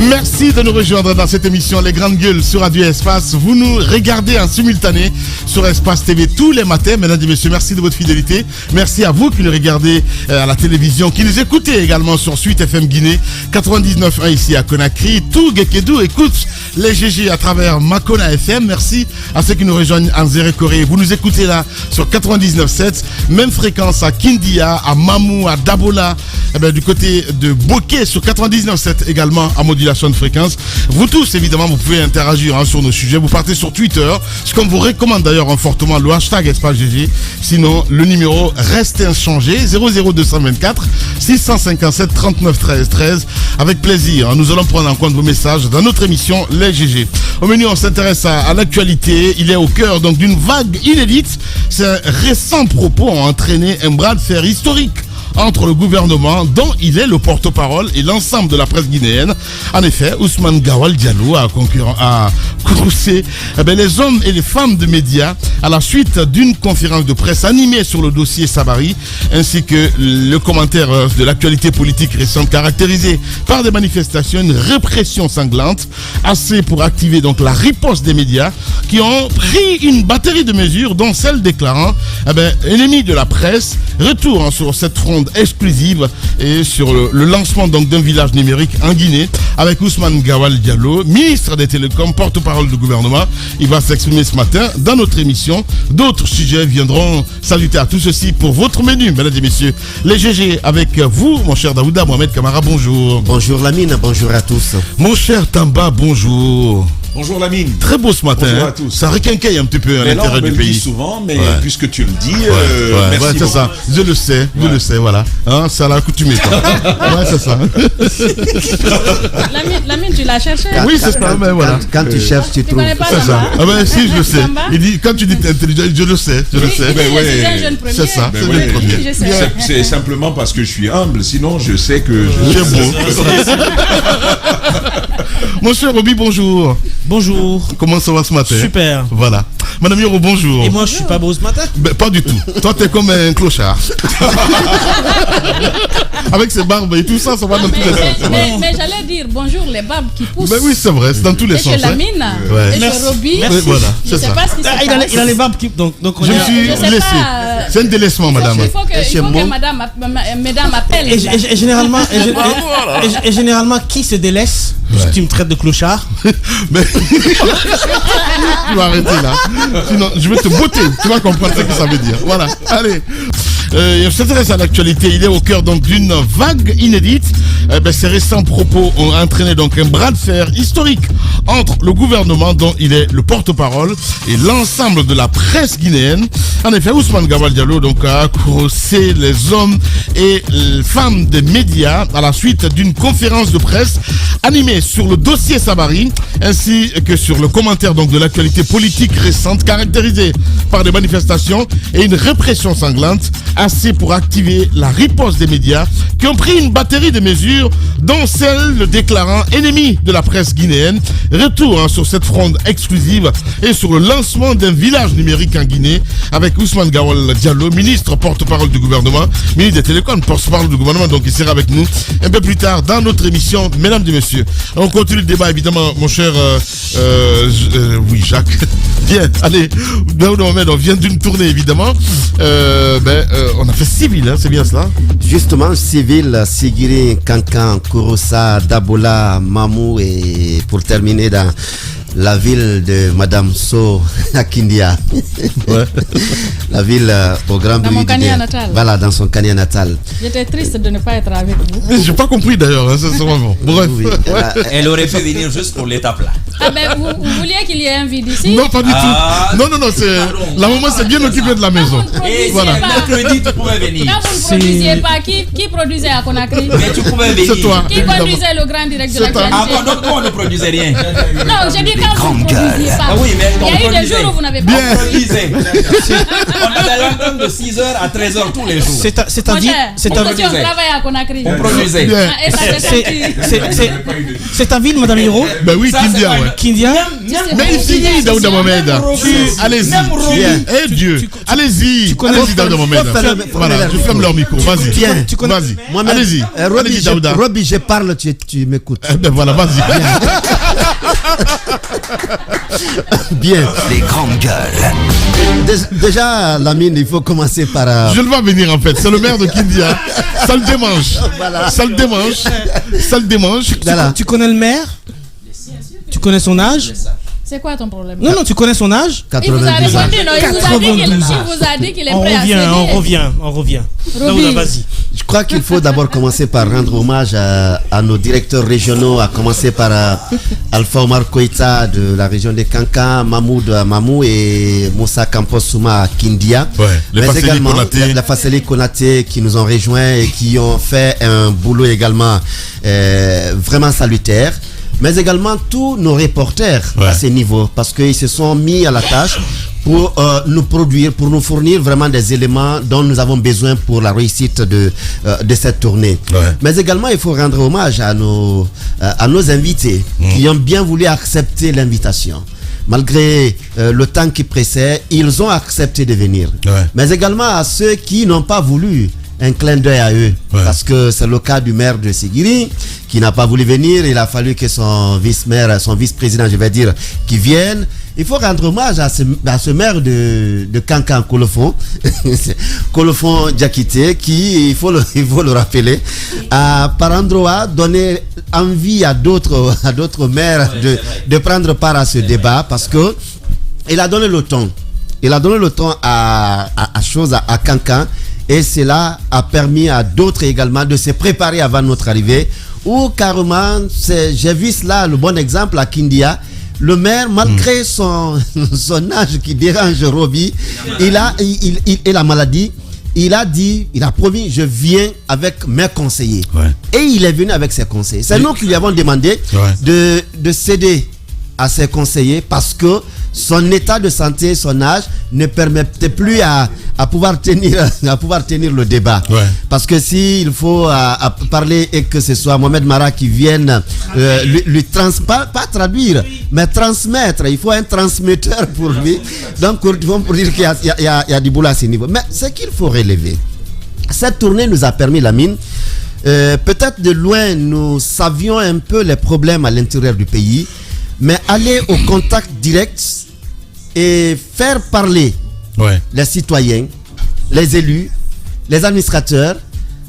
Merci de nous rejoindre dans cette émission Les Grandes Gueules sur Radio Espace. Vous nous regardez en simultané sur Espace TV tous les matins. Mesdames et messieurs, merci de votre fidélité. Merci à vous qui nous regardez à la télévision, qui nous écoutez également sur Suite FM Guinée 99.1 ici à Conakry. Tout Gekedou écoute les GG à travers Makona FM. Merci à ceux qui nous rejoignent en Zéré Corée. Vous nous écoutez là sur 99.7, même fréquence à Kindia, à Mamou, à Dabola, du côté de Bokeh sur 99.7 également à modulation de fréquence. Vous tous, évidemment, vous pouvez interagir sur nos sujets. Vous partez sur Twitter, ce qu'on vous recommande d'ailleurs fortement, le hashtag Espace GG. Sinon, le numéro reste inchangé, 00224 657 39 13 13. Avec plaisir, nous allons prendre en compte vos messages dans notre émission Les GG. Au menu, on s'intéresse à l'actualité. Il est au cœur donc d'une vague inédite. Ces récents propos ont entraîné un bras de fer historique entre le gouvernement, dont il est le porte-parole, et l'ensemble de la presse guinéenne. En effet, Ousmane Gawal Diallo a courroucé les hommes et les femmes de médias à la suite d'une conférence de presse animée sur le dossier Sabari, ainsi que le commentaire de l'actualité politique récente caractérisée par des manifestations, une répression sanglante, assez pour activer donc la riposte des médias qui ont pris une batterie de mesures, dont celle déclarant ennemi de la presse, retour sur cette fronde exclusive et sur le lancement donc d'un village numérique en Guinée avec Ousmane Gawal Diallo, ministre des Télécoms, porte-parole du gouvernement. Il va s'exprimer ce matin dans notre émission. D'autres sujets viendront s'ajouter à tout ceci pour votre menu, mesdames et messieurs. Les GG avec vous, mon cher Daouda Mohamed Kamara, bonjour. Bonjour Lamine, bonjour à tous. Mon cher Tamba, bonjour. Bonjour Lamine. Très beau ce matin. Bonjour à tous. Ça requinquaille un petit peu à l'intérieur du pays. On le dit souvent, mais puisque tu le dis, merci c'est ça. Je le sais, voilà. Ça l'a accoutumé. Ouais, c'est ça. Lamine, tu l'as cherché. Oui, c'est ça, mais voilà. Quand tu cherches, tu trouves. C'est ça. Ah ben si, je le sais. Il dit, quand tu dis t'es intelligent, je le sais. C'est ça, c'est le premier. C'est simplement parce que je suis humble, sinon je sais que je suis beau. Mon cher Roby, bonjour. Bonjour. Comment ça va ce matin? Super. Voilà. Madame Yoro, bonjour. Et moi, je suis pas beau ce matin? Pas du tout. Toi, t'es comme un clochard. Avec ses barbes et tout ça, ça va dans tous les sens. Mais j'allais dire bonjour les barbes qui poussent. Oui, c'est vrai, c'est dans tous les sens. Et chez Lamine, et chez Roby. Voilà, je sais pas ce qui se passe. Il a les barbes qui... Donc je me suis laissé. C'est un délaissement, madame. Il faut que mesdames appellent. Et généralement, qui se délaisse? Tu me traites de clochard. Mais tu vas arrêter là. Sinon, je vais te botter. Tu vas comprendre ce que ça veut dire. Voilà. Allez. On s'intéresse à l'actualité. Il est au cœur donc d'une vague inédite. Ces récents propos ont entraîné donc un bras de fer historique entre le gouvernement, dont il est le porte-parole, et l'ensemble de la presse guinéenne. En effet, Ousmane Gawal Diallo donc a courroucé les hommes et les femmes des médias à la suite d'une conférence de presse animée sur le dossier Sabari, ainsi que sur le commentaire donc de l'actualité politique récente caractérisée par des manifestations et une répression sanglante, assez pour activer la riposte des médias qui ont pris une batterie de mesures, dont celle de déclarant ennemi de la presse guinéenne, retour sur cette fronde exclusive et sur le lancement d'un village numérique en Guinée avec Ousmane Gawal Diallo, ministre porte-parole du gouvernement, ministre des Télécoms, porte-parole du gouvernement, donc il sera avec nous un peu plus tard dans notre émission, mesdames et messieurs. On continue le débat évidemment, mon cher Jacques. Bien, allez, on vient d'une tournée évidemment. On a fait civil, c'est bien cela? Justement, civil, Sigiri, Kankan, Kouroussa, Dabola, Mamou, et pour terminer dans la ville de Madame So à Kindia. Ouais. La ville au grand bruit. Dans mon Kania natal. Voilà, dans son Kania natal. J'étais triste de ne pas être avec vous. Mais j'ai pas compris d'ailleurs, c'est vraiment. Bref. Oui, elle aurait pu venir juste pour l'étape là. Ah vous vouliez qu'il y ait un vide ici? Non, pas du tout. Non, c'est... La maman s'est bien occupée de la maison. Et voilà. Mercredi, tu pouvais venir. Quand vous ne produisiez pas, qui produisait à Conakry? Mais tu pouvais venir. C'est toi. Qui conduisait le grand direct de l'actualité? Ah bon, donc toi on ne produisait rien. Non, j'ai dit quand vous ne produisiez pas. Ah oui, mais il y a eu des jours où vous n'avez pas produisé. On avait l'antenne de 6h à 13h tous les jours. C'est un vide. On travaille à Conakry. On produisait. C'est un vide, madame Hiro? Ben oui, Kindia, ouais. Kindia. Mais il finit, Daouda Mohamed. Allez-y. Eh Dieu. Allez-y. Allez-y, Daouda Mohamed. Voilà, je ferme leur micro. Vas-y. Vas-y. Allez-y. Allez-y, Daouda. Roby, je parle, tu m'écoutes. Ben voilà, vas-y. Bien. Les grandes gueules. Déjà, Lamine, il faut commencer par... Je le vois venir en fait. C'est le maire de Kindia. Ça le démange. Voilà. Ça le démange. Ça le démange. Voilà. Tu connais le maire? Tu connais son âge? C'est quoi ton problème? Non, tu connais son âge? Il vous a 92 ans. répondu, non? Il vous a dit qu'il est prêt à céder. On revient. Roby. Daouda, vas-y. Je crois qu'il faut d'abord commencer par rendre hommage à nos directeurs régionaux, à commencer par Alpha Omar Koïta de la région de Kankan, Mahmoud Mamou et Moussa Campos Souma à Kindia. Ouais, les mais également Konaté. la Fasseli Konaté qui nous ont rejoints et qui ont fait un boulot également vraiment salutaire. Mais également tous nos reporters à ce niveau, parce qu'ils se sont mis à la tâche pour nous produire, pour nous fournir vraiment des éléments dont nous avons besoin pour la réussite de cette tournée. Mais également, il faut rendre hommage à nos invités qui ont bien voulu accepter l'invitation. Malgré le temps qui précède, ils ont accepté de venir. Mais également à ceux qui n'ont pas voulu. Un clin d'œil à eux, parce que c'est le cas du maire de Sigiri qui n'a pas voulu venir. Il a fallu que son vice-maire, son vice-président, je vais dire, qui vienne. Il faut rendre hommage à ce maire de Kankan Kolofon, Kolofon Diakité, qui, il faut le rappeler, a par endroit donné envie à d'autres maires de prendre part à ce débat, parce que il a donné le ton. Il a donné le ton à Kankan. Et cela a permis à d'autres également de se préparer avant notre arrivée. Ou carrément, j'ai vu cela, le bon exemple à Kindia. Le maire, malgré son âge qui dérange Roby, et la maladie, il a promis, je viens avec mes conseillers. Et il est venu avec ses conseillers. C'est nous qui lui avons demandé de céder à ses conseillers parce que son état de santé, son âge ne permettait plus à pouvoir tenir le débat. Parce que s'il faut parler et que ce soit Mohamed Mara qui vienne pas traduire, mais transmettre, il faut un transmetteur pour lui. Donc pour dire qu'il y a du boulot à ce niveau. Mais ce qu'il faut relever, cette tournée nous a permis, Lamine, peut-être de loin nous savions un peu les problèmes à l'intérieur du pays, mais aller au contact direct et faire parler les citoyens, les élus, les administrateurs,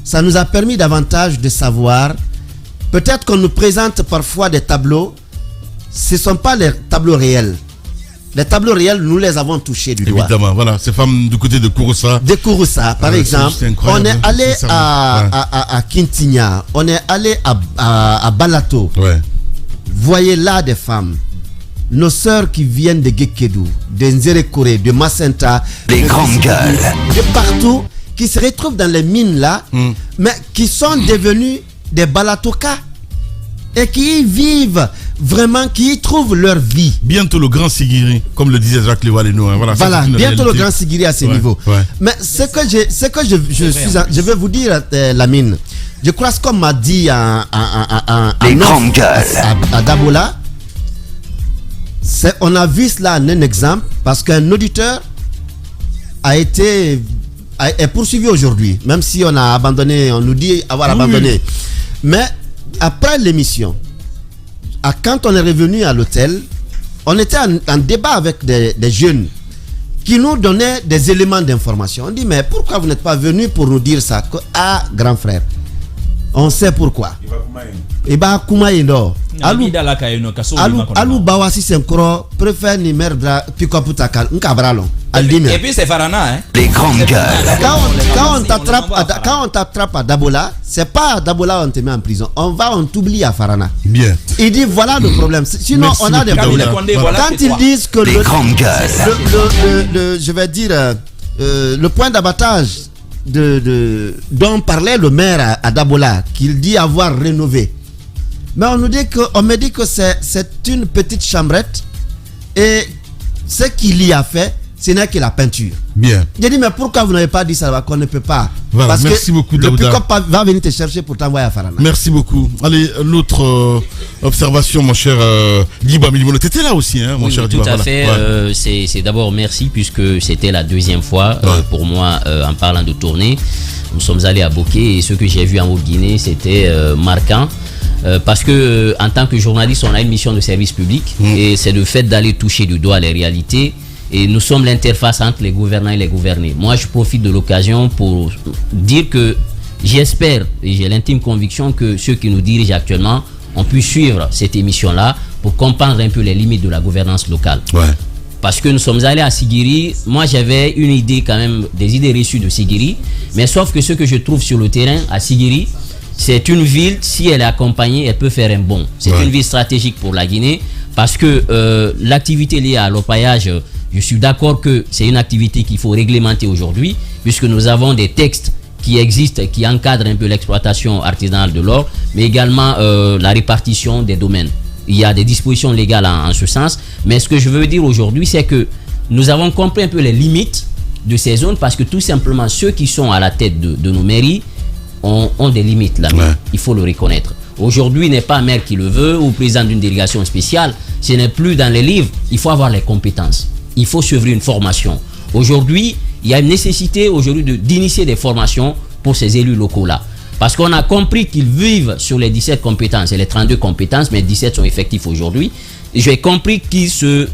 ça nous a permis davantage de savoir. Peut-être qu'on nous présente parfois des tableaux, ce ne sont pas les tableaux réels. Les tableaux réels, nous les avons touchés du doigt. Évidemment, voilà, ces femmes du côté de Kouroussa. De Kouroussa, par exemple. On est allé à Kintinia, on est allé à Balato. Voyez là des femmes, nos sœurs qui viennent de Gekedou, de Nzerekore, de Macenta, les grandes gueules, de partout, qui se retrouvent dans les mines là, mais qui sont devenus des Balatoka et qui y vivent vraiment, qui y trouvent leur vie. Bientôt le grand Sigiri, comme le disait Jacques Lévaleno. Voilà, bientôt le grand Sigiri à ce niveau. Mais ce que je vais vous dire, Lamine, je crois ce qu'on m'a dit à Dabola, on a vu cela en un exemple, parce qu'un auditeur est poursuivi aujourd'hui, même si on a abandonné, on nous dit avoir abandonné. Mais après l'émission, quand on est revenu à l'hôtel, on était en débat avec des jeunes qui nous donnaient des éléments d'information. On dit, mais pourquoi vous n'êtes pas venu pour nous dire ça? Ah, grand frère, on sait pourquoi. Et bah, Koumaïndo. Alou Bawasi Senkoro préfère ni merdra Pikoputakal, Nkabralon. Et puis c'est Farana, hein. Les grandes gueules. Quand on t'attrape à Dabola, c'est pas à Dabola on te met en prison. On t'oublie à Farana. Bien. Il dit voilà le problème. Sinon on a des problèmes. Quand ils disent que les grandes gueules, je vais dire le point d'abattage dont parlait le maire à Dabola, qu'il dit avoir rénové. Mais on me dit que c'est une petite chambrette et ce qu'il y a fait, ce n'est que la peinture. Bien. J'ai dit, mais pourquoi vous n'avez pas dit ça, qu'on ne peut pas? Voilà, parce merci que beaucoup, le Daouda. pick-up va venir te chercher pour t'envoyer à Farana. Merci beaucoup. Allez, l'autre observation, mon cher Diba Milimono. Tu étais là aussi, hein, mon cher Diba. Tout à fait. C'est d'abord merci, puisque c'était la deuxième fois pour moi en parlant de tournée. Nous sommes allés à Bokeh et ce que j'ai vu en Haute-Guinée, c'était marquant. Parce que en tant que journaliste, on a une mission de service public et c'est le fait d'aller toucher du doigt les réalités. Et nous sommes l'interface entre les gouvernants et les gouvernés. Moi, je profite de l'occasion pour dire que j'espère et j'ai l'intime conviction que ceux qui nous dirigent actuellement ont pu suivre cette émission-là pour comprendre un peu les limites de la gouvernance locale. Ouais. Parce que nous sommes allés à Sigiri, moi j'avais une idée quand même, des idées reçues de Sigiri, mais sauf que ce que je trouve sur le terrain à Sigiri, c'est une ville, si elle est accompagnée, elle peut faire un bond. C'est une ville stratégique pour la Guinée, parce que l'activité liée à l'orpaillage, je suis d'accord que c'est une activité qu'il faut réglementer aujourd'hui, puisque nous avons des textes qui existent, qui encadrent un peu l'exploitation artisanale de l'or, mais également la répartition des domaines. Il y a des dispositions légales en ce sens, mais ce que je veux dire aujourd'hui, c'est que nous avons compris un peu les limites de ces zones, parce que tout simplement ceux qui sont à la tête de nos mairies ont des limites là. Il faut le reconnaître. Aujourd'hui, il n'est pas un maire qui le veut ou président d'une délégation spéciale, ce n'est plus dans les livres, il faut avoir les compétences. Il faut suivre une formation. Aujourd'hui, il y a une nécessité aujourd'hui d'initier des formations pour ces élus locaux-là. Parce qu'on a compris qu'ils vivent sur les 17 compétences et les 32 compétences, mais 17 sont effectifs aujourd'hui. J'ai compris qu'ils se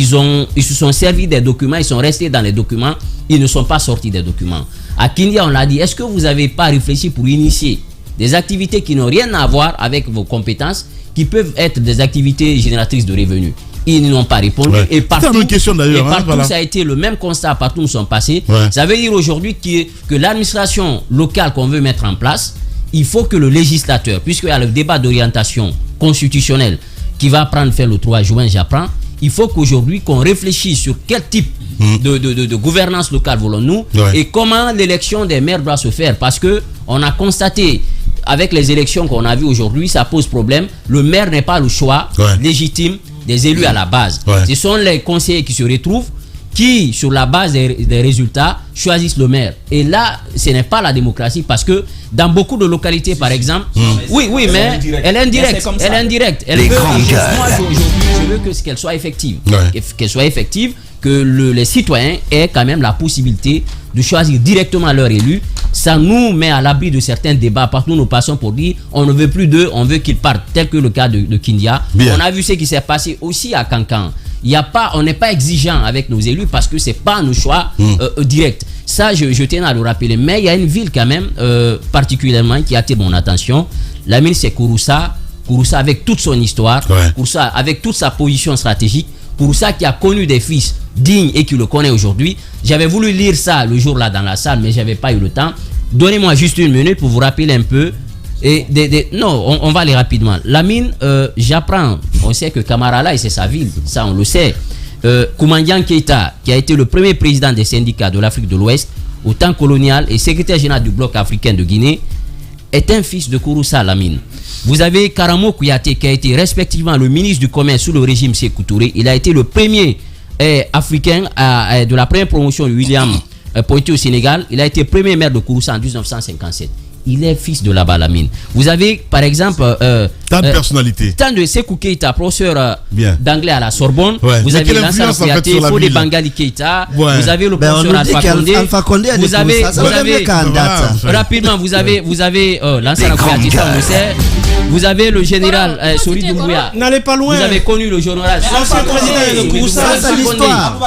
sont servis des documents, ils sont restés dans les documents, ils ne sont pas sortis des documents. À Kindia, on l'a dit, est-ce que vous n'avez pas réfléchi pour initier des activités qui n'ont rien à voir avec vos compétences, qui peuvent être des activités génératrices de revenus? Ils n'ont pas répondu. Et partout, ça a été le même constat partout où nous sommes passés. Ça veut dire aujourd'hui que l'administration locale qu'on veut mettre en place, il faut que le législateur, puisqu'il y a le débat d'orientation constitutionnelle qui va prendre fin le 3 juin, j'apprends, il faut qu'aujourd'hui qu'on réfléchisse sur quel type de gouvernance locale voulons-nous et comment l'élection des maires doit se faire. Parce qu'on a constaté avec les élections qu'on a vues aujourd'hui, ça pose problème. Le maire n'est pas le choix légitime des élus à la base. Ce sont les conseillers qui se retrouvent, qui, sur la base des résultats, choisissent le maire. Et là, ce n'est pas la démocratie, parce que dans beaucoup de localités, par exemple, oui, mais elle est indirecte. Elle est indirecte. Moi, aujourd'hui, je veux qu'elle soit effective. Qu'elle soit effective, que les citoyens aient quand même la possibilité de choisir directement leur élu. Ça nous met à l'abri de certains débats. Partout où nous passons pour dire on ne veut plus d'eux, on veut qu'ils partent, tel que le cas de Kindia. On a vu ce qui s'est passé aussi à Kankan. On n'est pas exigeant avec nos élus, parce que c'est pas nos choix directs. Ça, je tiens à le rappeler. Mais il y a une ville quand même particulièrement qui attire mon attention. La ville, c'est Kouroussa. Kouroussa avec toute son histoire, Kouroussa avec toute sa position stratégique, Kouroussa qui a connu des fils dignes et qui le connaît aujourd'hui. J'avais voulu lire ça le jour là dans la salle, mais j'avais pas eu le temps. Donnez-moi juste une minute pour vous rappeler un peu. Non, on va aller rapidement. La mine, j'apprends, on sait que Kamarala, c'est sa ville, ça on le sait. Koumandian Keïta, qui a été le premier président des syndicats de l'Afrique de l'Ouest au temps colonial et secrétaire général du bloc africain de Guinée, est un fils de Kouroussa Lamine. Vous avez Karamo Kouyaté, qui a été respectivement le ministre du commerce sous le régime Sékou Touré. Il a été le premier africain de la première promotion William Pointé au Sénégal. Il a été premier maire de Kouroussa en 1957. Il est fils de la Balamine. Vous avez par exemple tant de personnalités. Tant de Sékou Keïta, professeur d'anglais à la Sorbonne. Vous avez Lansana Kouyaté, Fodé Bangali Keïta. Vous avez le professeur Alpha Condé. Vous avez rapidement, vous avez Lansana Kouyaté, ça on le sait. Vous avez le général Sori Doumbouya. N'allez pas loin. Vous avez connu le général. L'ancien président de Kouroussa, c'est l'histoire.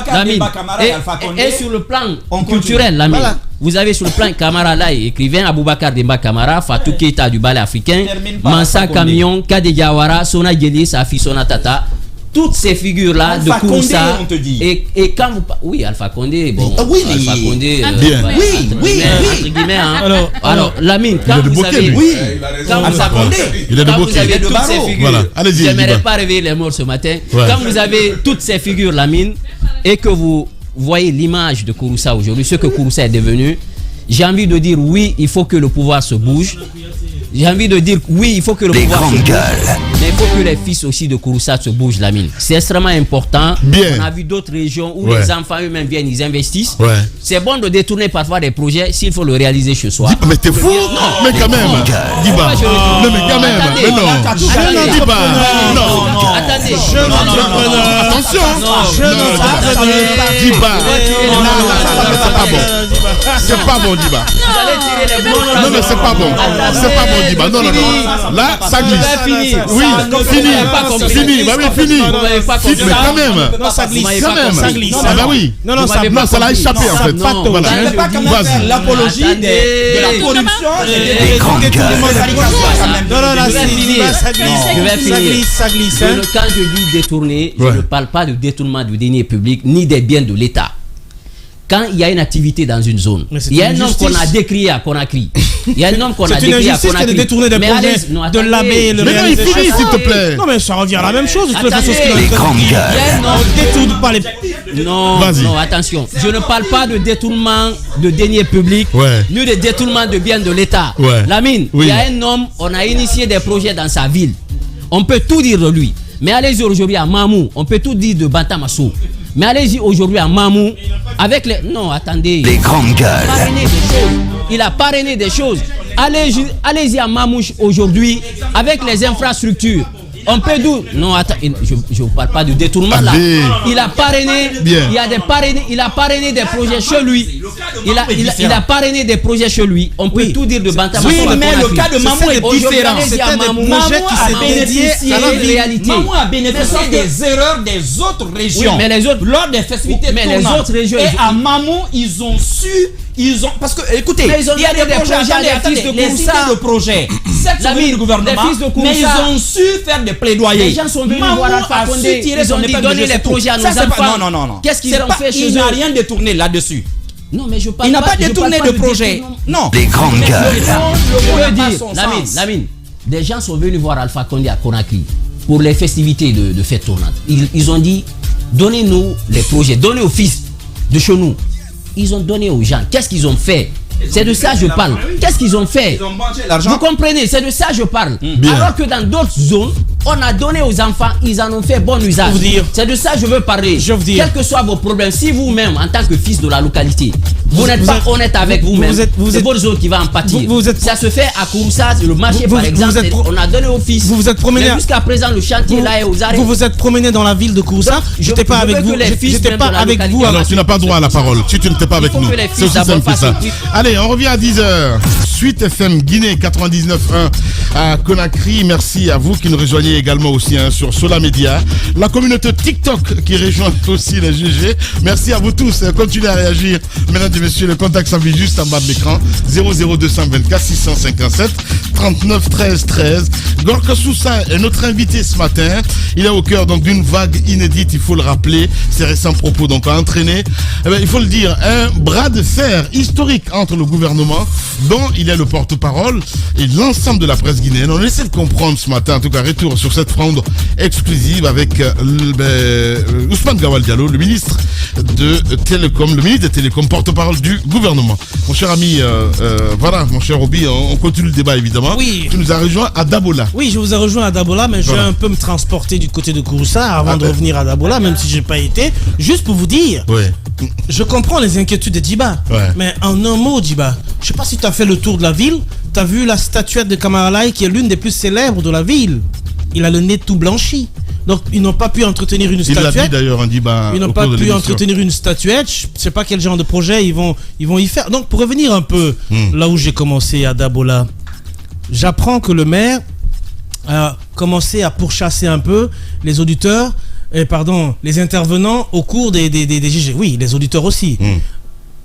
Et sur le plan culturel, Lamine. Vous avez sur le plan Kamara Laye, écrivain, Aboubakar Demba Kamara, Fatou Keïta du ballet africain, Mansa Kamion, Kade Diawara, Sona Guéli, Safi Sona Tata. Toutes ces figures-là de Kouroussa. Et quand vous. Oui, Alpha Condé. Bon, Alpha Condé. Entre guillemets. Alors, Lamine, quand vous avez. Quand vous avez toutes ces figures. J'aimerais pas réveiller les morts ce matin. Quand vous avez toutes ces figures, Lamine, et que vous voyez l'image de Kouroussa aujourd'hui, ce que Kouroussa est devenu, j'ai envie de dire oui, il faut que le pouvoir se bouge. J'ai envie de dire oui, il faut que le pouvoir se bouge. Mais il faut que les fils aussi de Kouroussa se bougent, Lamine. C'est extrêmement important. Bien. On a vu d'autres régions où Ouais. les enfants eux-mêmes viennent, ils investissent. Ouais. C'est bon de détourner parfois des projets s'il faut le réaliser chez soi. Mais t'es fou. Mais quand même. Diba. Non, mais quand même. Attendez. Mais non. Attendez. Diba. Non. Attendez. Attention. Attendez. Diba. C'est pas bon. C'est pas bon, Diba. Non, mais c'est pas bon. C'est pas bon, Diba. Non. Là, ça glisse. Oui, fini. Bah oui, fini. Mais quand même. Non, ça glisse. Quand même. Ça glisse. Ah bah oui. Non, ça Non, ça l'a échappé en fait. Non. Voilà. Je ne sais pas comment faire Vas-y. l'apologie de la corruption et Les grandes gueules. Non, là, ça glisse. Ça glisse. Quand je dis détourner, Ouais. je ne parle pas de détournement du denier public ni des biens de l'État. Quand il y a une activité dans une zone, Mais c'est il y a une un homme qu'on a injustice. décrié à Conakry. Il y a un homme qu'on a C'est une décrié à injustice que Conakry. de détourner des Mais projets, allez, non, de attendez. laver, le Mais non, il réaliser. finit, s'il te plaît. Non, mais ça revient à la même chose. De toute façon, Attendez. Les grandes Il y gueules. a un homme- On détourne pas les. Non, Vas-y. non, attention. Je ne parle pas de détournement de deniers publics, Ouais. ni de détournement de biens de l'État. Ouais. Lamine, Oui. il y a un homme, on a initié des projets dans sa ville. On peut tout dire de lui. Mais allez-y aujourd'hui à Mamou, on peut tout dire de Bantamasso. Mais allez-y aujourd'hui à Mamou, avec les... Non, attendez. Les grandes gueules. Parrainé des choses. Il a parrainé des choses. Allez-y à Mamouche aujourd'hui avec les infrastructures. On peut d'où? Non, attends, je ne parle pas de détournement là. Allez. Il a parrainé. Bien. Il a parrainé des projets chez lui. Il a parrainé des projets chez lui. On peut tout dire de Bantamasso. Oui, mais le cas de Mamou est différent. C'était des Mamou projets qui a s'étaient dédiés bénéficié à la de vie. réalité. Mamou a bénéficié des erreurs des autres régions. Oui, mais les autres- lors des festivités Mais les tournantes. autres régions, Et ils- à Mamou, ils ont su. Parce que, écoutez, Mais ils ont il y a donné des des projets, projets à des attendez, fils de les Kouroussa. idées de projets. Certes, sont venus du gouvernement, des fils de Kouroussa. mais ils ont su faire des plaidoyers. Les gens sont venus Mamou voir Alpha a su Condé. tirer Ils son ont dit épingle donner du jeu, les c'est tout. projets à Ça, nos c'est pas- enfants. Non. Qu'est-ce qu'ils C'est ont pas- fait chez Il n'a eux? rien détourné là-dessus. Non, mais je parle Il n'a pas je détourné parle de pas projet. détournement. Non. Les grandes gueules. Je veux dire, son Lamine, sens. Lamine, des gens sont venus voir Alpha Condé à Conakry pour les festivités de fête tournante. Ils ont dit, donnez-nous les projets, donnez aux fils de chez nous. Ils ont donné aux gens. Qu'est-ce qu'ils ont fait? C'est de ça que je parle. Qu'est-ce qu'ils ont fait? Ils ont mangé Vous l'argent. comprenez? C'est de ça que je parle. Bien. Alors que dans d'autres zones, on a donné aux enfants, ils en ont fait bon usage. vous dire. C'est de ça que je veux parler. Je veux dire. Quels que soient vos problèmes, si vous-même, en tant que fils de la localité, vous n'êtes vous pas êtes- honnête avec vous vous-même, êtes- c'est votre zone qui va en pâtir. vous êtes- Ça se fait à Kouroussa, le marché Vous- par vous exemple, êtes- on a donné aux fils. vous vous êtes promené Mais à- jusqu'à présent, le chantier là est aux arrêts. Vous vous êtes promené dans la ville de Kouroussa. J'étais pas je avec veux vous. que les fils J'étais même pas de la avec localité- vous. Alors, tu n'as pas droit à la parole si tu n'étais pas avec faut nous. que les C'est fils aussi d'abord simple que fassent ça. un truc. Allez, on revient à 10h. Suite FM Guinée 99.1 à Conakry. Merci à vous qui nous rejoignez également aussi sur Sola Media. La communauté TikTok qui rejoint aussi les GG. Merci à vous tous. Continuez à réagir. Mesdames et messieurs, le contact s'affiche juste en bas de l'écran. 00224 657 39 13 13. Gorka Soussa est notre invité ce matin. Il est au cœur donc d'une vague inédite, il faut le rappeler. Ses récents propos donc a entraîné, il faut le dire, un bras de fer historique entre le gouvernement, dont il est le porte-parole, et l'ensemble de la presse guinéenne. On essaie de comprendre ce matin, en tout cas, retour sur cette fronde exclusive avec Ousmane Gawal Diallo, le ministre de Télécom, le ministre des Télécoms, porte-parole du gouvernement. Mon cher ami, voilà, mon cher Obi, on continue le débat évidemment. Oui. Tu nous as rejoint à Dabola. Oui, je vous ai rejoint à Dabola, mais je vais Voilà. un peu me transporter du côté de Kouroussa avant Ah de ben. revenir à Dabola, même si j'ai pas été. Juste pour vous dire, Ouais. je comprends les inquiétudes de Djiba. Ouais. Mais en un mot, Djiba, je sais pas si tu as fait le tour de la ville. Tu as vu la statuette de Kamaralai qui est l'une des plus célèbres de la ville. Il a le nez tout blanchi. Donc, ils n'ont pas pu entretenir une Il l'a dit statuette. d'ailleurs, on dit Ils n'ont pas pu entretenir une statuette. Je sais pas quel genre de projet ils vont y faire. Donc, pour revenir un peu là où j'ai commencé à Dabola, j'apprends que le maire a commencé à pourchasser un peu les auditeurs, les intervenants au cours des GG. Oui, les auditeurs aussi.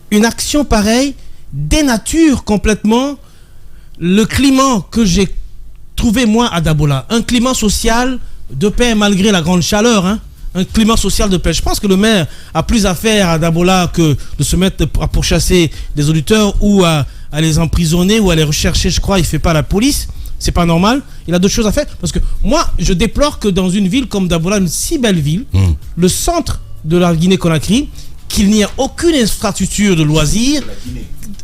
Une action pareille dénature complètement le climat que j'ai trouvé moi à Dabola. Un climat social de paix malgré la grande chaleur. Un climat social de paix. Je pense que le maire a plus à faire à Dabola que de se mettre à pourchasser des auditeurs ou à les emprisonner ou à les rechercher. Je crois il fait pas la police. C'est pas normal. Il a d'autres choses à faire. Parce que moi, je déplore que dans une ville comme Dabola, une si belle ville, le centre de la Guinée-Conakry, qu'il n'y ait aucune infrastructure de loisirs,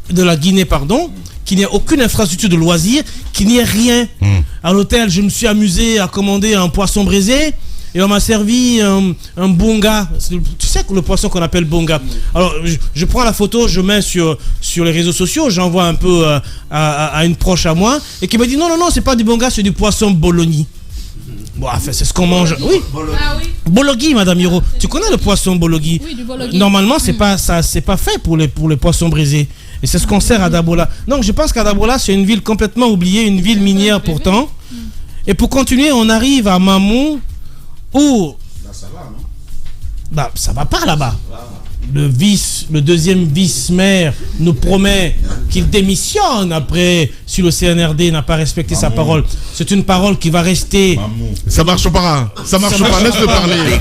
de la Guinée, pardon, qu'il n'y ait aucune infrastructure de loisirs, qu'il n'y ait rien. À l'hôtel, je me suis amusé à commander un poisson braisé et on m'a servi un bonga. Tu sais le poisson qu'on appelle bonga. Alors, je prends la photo, je mets sur les réseaux sociaux, j'envoie un peu à une proche à moi et qui me dit non, c'est pas du bonga, c'est du poisson bologna. Bon, enfin, c'est ce qu'on mange. Oui. Bologna, Madame Hiro. Tu connais le poisson bologna? Oui, du bologna. Normalement, c'est pas fait pour les poissons braisés. Et c'est ce qu'on sert à Dabola. Donc, je pense qu'à Dabola, c'est une ville complètement oubliée, une ville minière pourtant. Et pour continuer, on arrive à Mamou où... Là, ça va, non? Bah, ça va pas là-bas. Le deuxième vice-maire nous promet qu'il démissionne après si le CNRD n'a pas respecté sa parole. C'est une parole qui va rester. Ça marche pas. Ça marche pas. Laisse-le parler.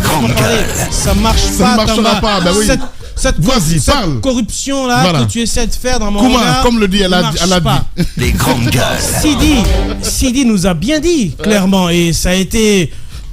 Ça marche pas. Ça ne marchera pas. Ben oui. Cette corruption là que tu essaies de faire dans mon regard, comme le dit elle a dit. Les grandes gueules. Sidi nous a bien dit clairement et ça a été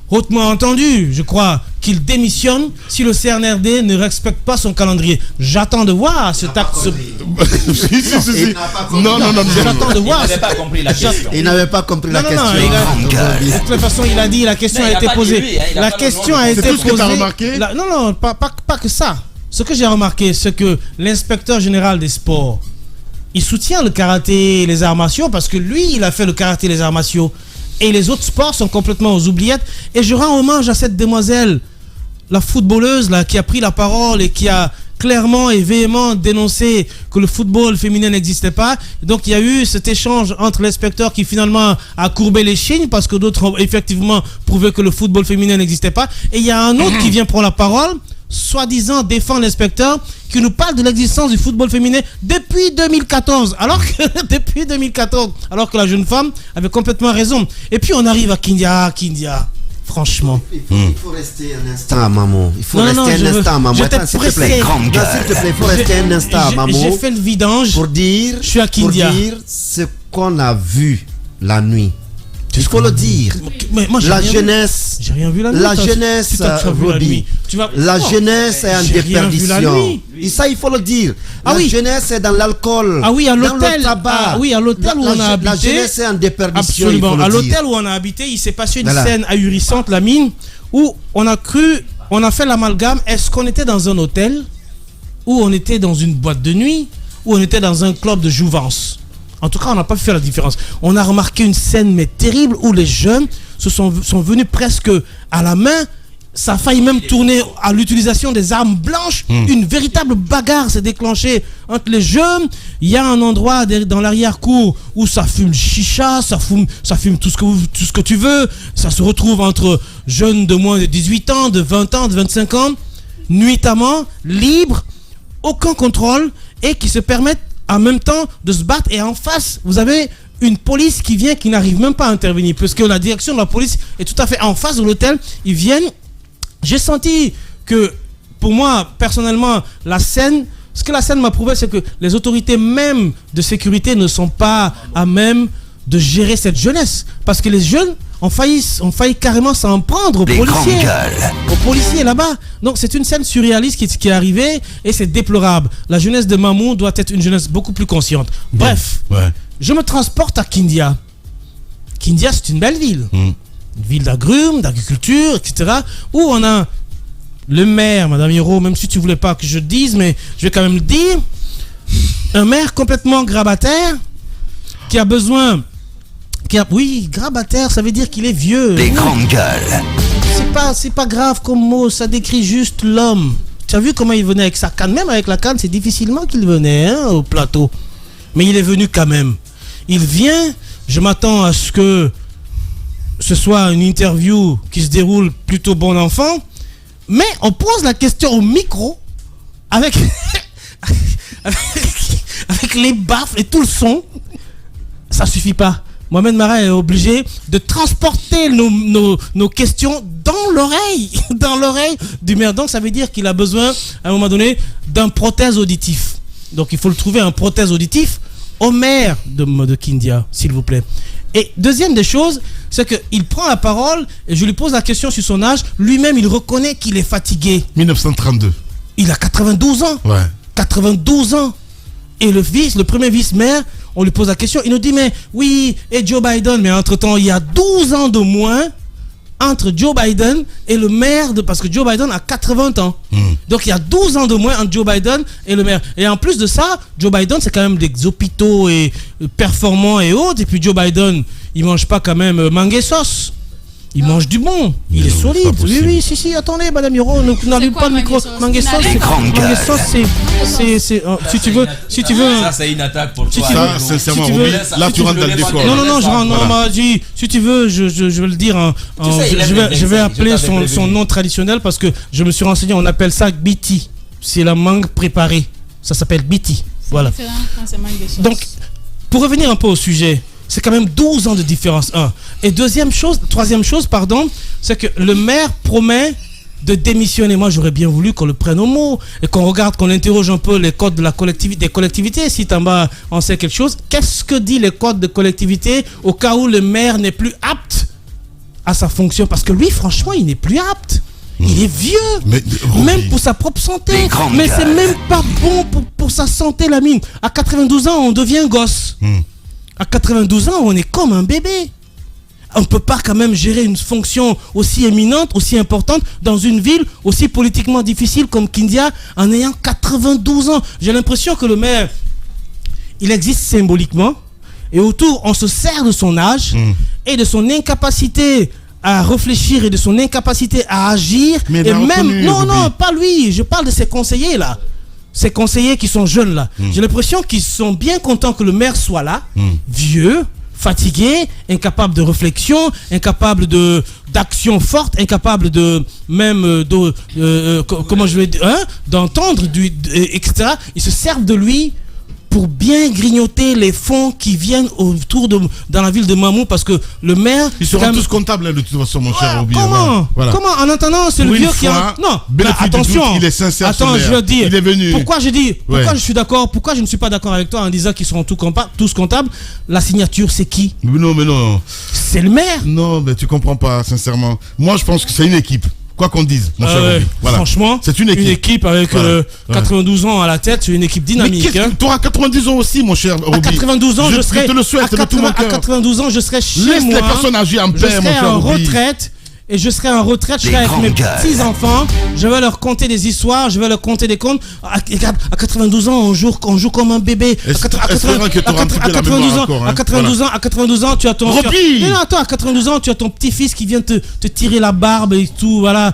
hautement entendu, je crois, qu'il démissionne si le CNRD ne respecte pas son calendrier. J'attends de voir cet acte. Si. Non. J'attends de voir. Il n'avait pas compris la question. Il n'avait pas compris la question. De toute façon, il a dit, la question a été posée. La question a été posée. C'est tout ce que tu as remarqué? Non, pas que ça. Ce que j'ai remarqué, c'est que l'inspecteur général des sports, il soutient le karaté et les arts martiaux parce que lui, il a fait le karaté et les arts martiaux. Et les autres sports sont complètement aux oubliettes. Et je rends hommage à cette demoiselle, la footballeuse là, qui a pris la parole et qui a clairement et véhément dénoncé que le football féminin n'existait pas. Donc il y a eu cet échange entre l'inspecteur qui finalement a courbé les chignes parce que d'autres ont effectivement prouvé que le football féminin n'existait pas. Et il y a un autre qui vient prendre la parole, soi-disant défend l'inspecteur, qui nous parle de l'existence du football féminin depuis 2014. Alors que la jeune femme avait complètement raison. Et puis on arrive à Kindia. Franchement. Il faut rester un instant à Mamou. Il faut rester un instant à Mamou. S'il te plaît, il faut rester un instant à Mamou. J'ai fait le vidange. Pour dire ce qu'on a vu la nuit. Il faut le dire. Mais moi, la jeunesse. J'ai rien vu la nuit. La jeunesse, Roby. La jeunesse est en déperdition. Et ça, il faut le dire. La jeunesse est dans l'alcool. Ah oui, à l'hôtel. Dans le tabac. Oui, à l'hôtel où on a habité. La jeunesse est en déperdition. Absolument. À l'hôtel où on a habité, il s'est passé une scène ahurissante, la mine, où on a fait l'amalgame. Est-ce qu'on était dans un hôtel, ou on était dans une boîte de nuit, ou on était dans un club de jouvence? En tout cas, on n'a pas fait la différence. On a remarqué une scène mais terrible où les jeunes sont venus presque à la main. Ça a failli même tourner à l'utilisation des armes blanches. Une véritable bagarre s'est déclenchée entre les jeunes. Il y a un endroit dans l'arrière-cour où ça fume chicha, ça fume tout ce que tu veux. Ça se retrouve entre jeunes de moins de 18 ans, de 20 ans, de 25 ans, nuitamment, libres, aucun contrôle et qui se permettent en même temps de se battre. Et en face, vous avez une police qui vient, qui n'arrive même pas à intervenir, parce que la direction de la police est tout à fait en face de l'hôtel. Ils viennent. J'ai senti que, pour moi, personnellement, ce que la scène m'a prouvé, c'est que les autorités même de sécurité ne sont pas à même de gérer cette jeunesse. Parce que les jeunes ont failli carrément s'en prendre aux policiers là-bas. Donc c'est une scène surréaliste qui est arrivée et c'est déplorable. La jeunesse de Mamou doit être une jeunesse beaucoup plus consciente. Bref, je me transporte à Kindia. Kindia, c'est une belle ville. Une ville d'agrumes, d'agriculture, etc. Où on a le maire, Madame Hiro, même si tu voulais pas que je dise, mais je vais quand même le dire. Un maire complètement grabataire qui a besoin... Oui, grabataire, ça veut dire qu'il est vieux. Des grandes gueules. C'est pas grave comme mot, ça décrit juste l'homme. Tu as vu comment il venait avec sa canne? Même avec la canne, c'est difficilement qu'il venait au plateau. Mais il est venu quand même. Il vient, je m'attends à ce que ce soit une interview qui se déroule plutôt bon enfant. Mais on pose la question au micro avec les baffes et tout le son. Ça suffit pas. Mohamed Mara est obligé de transporter nos questions dans l'oreille du maire. Donc ça veut dire qu'il a besoin, à un moment donné, d'un prothèse auditif. Donc il faut le trouver un prothèse auditif au maire de Kindia, s'il vous plaît. Et deuxième des choses, c'est qu'il prend la parole et je lui pose la question sur son âge. Lui-même, il reconnaît qu'il est fatigué. 1932. Il a 92 ans. Ouais. 92 ans. Et le premier vice-maire, on lui pose la question, il nous dit, mais oui, et Joe Biden, mais entre-temps, il y a 12 ans de moins entre Joe Biden et le maire, parce que Joe Biden a 80 ans. Donc il y a 12 ans de moins entre Joe Biden et le maire. Et en plus de ça, Joe Biden, c'est quand même des hôpitaux et performants et autres. Et puis Joe Biden, il mange pas quand même mangue sauce. Il mange du bon, il est solide. Oui, si, attendez, Madame Yoro, n'allume pas le micro. Mangue sauce, c'est si tu veux. Ça, c'est une attaque pour toi. Ça, sincèrement, là, tu rentres dans le décor. Non, on m'a dit, si tu veux, je vais le dire. Je vais appeler son nom traditionnel parce que je me suis renseigné, on appelle ça biti. C'est la mangue préparée. Ça s'appelle biti. Voilà. Donc, pour revenir un peu au sujet, c'est quand même 12 ans de différence. Et troisième chose, c'est que le maire promet de démissionner. Moi, j'aurais bien voulu qu'on le prenne au mot et qu'on regarde, qu'on interroge un peu les codes de la des collectivités. Si Tamba en sait quelque chose, qu'est-ce que dit les codes de collectivité au cas où le maire n'est plus apte à sa fonction? Parce que lui, franchement, il n'est plus apte. Il est vieux, même pour sa propre santé. Mais c'est même pas bon pour sa santé, la mine. À 92 ans, on devient gosse. À 92 ans, on est comme un bébé. On ne peut pas quand même gérer une fonction aussi éminente, aussi importante, dans une ville aussi politiquement difficile comme Kindia, en ayant 92 ans. J'ai l'impression que le maire, il existe symboliquement, et autour, on se sert de son âge et de son incapacité à réfléchir et de son incapacité à agir. Mais et même, non, pas lui, je parle de ses conseillers là. Ces conseillers qui sont jeunes là, j'ai l'impression qu'ils sont bien contents que le maire soit là, vieux, fatigué, incapable de réflexion, incapable d'action forte, incapable de même comment je vais dire, d'entendre etc. Ils se servent de lui pour bien grignoter les fonds qui viennent autour dans la ville de Mamou, parce que le maire... Ils seront tous comptables de toute façon, mon cher Roby. Comment en attendant, c'est le vieux qui a... Non, attention. Il est sincère. Attends, je veux dire. Il est venu. Pourquoi je suis d'accord, pourquoi je ne suis pas d'accord avec toi en disant qu'ils seront tous comptables? La signature, c'est qui? Mais non. C'est le maire. Non, mais tu comprends pas, sincèrement. Moi, je pense que c'est une équipe. Quoi qu'on dise, mon cher Roby. Voilà. Franchement, c'est une équipe avec 92 ans à la tête, c'est une équipe dynamique. Mais tu auras 90 ans aussi, mon cher Roby. À 92 ans, je serai. Je te le souhaite de tout mon cœur. À 92 ans, je serai chez moi. Laisse les personnes agir en paix, mon cher Roby. Je serai en retraite, je serai avec mes petits-enfants, je vais leur conter des histoires, je vais leur conter des contes. À 92 ans, on joue comme un bébé. À 92 ans, tu as ton... à 92 ans, tu as ton petit-fils qui vient te tirer la barbe et tout, voilà. À